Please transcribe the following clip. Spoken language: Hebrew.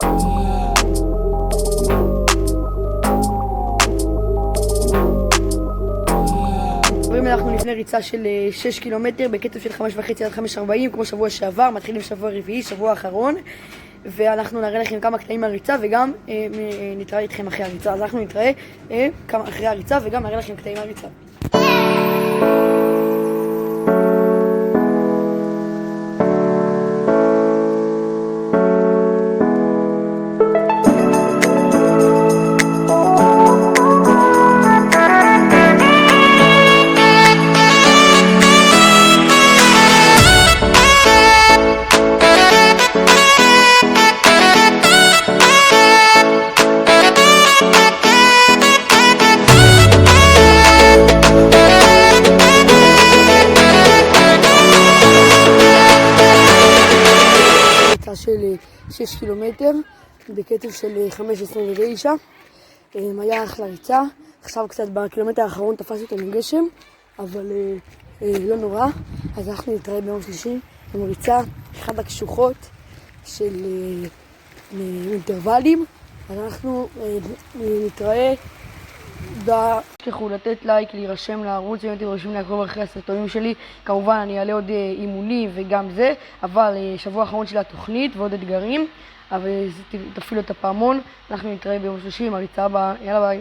אנחנו לפני ריצה של 6 קילומטר בקצב של 5.5 עד 5.40 כמו שבוע שעבר, מתחילים שבוע רביעי, שבוע האחרון, ואנחנו נראה לכם כמה קטעים מהריצה וגם נתראה איתכם אחרי הריצה. אז אנחנו נתראה אחרי הריצה וגם נראה לכם קטעים מהריצה. של 6 קילומטר בקצב של 5.29. היה אחלה ריצה. עכשיו קצת בקילומטר האחרון תפס אותנו גשם, אבל לא נורא. אז אנחנו נתראה ביום שלישי עם ריצה אחת הקשוחות של אינטרוולים. אז אנחנו נתראה. תשכחו לתת לייק, להירשם לערוץ, אם אתם רוצים לעקוב אחרי הסרטונים שלי. כמובן אני אעלה עוד אימונים וגם זה, אבל שבוע האחרון של התוכנית ועוד אתגרים, אבל תפעילו את הפעמון. אנחנו נתראה ביום שלישי עם הריצה הבאה. יאללה ביי.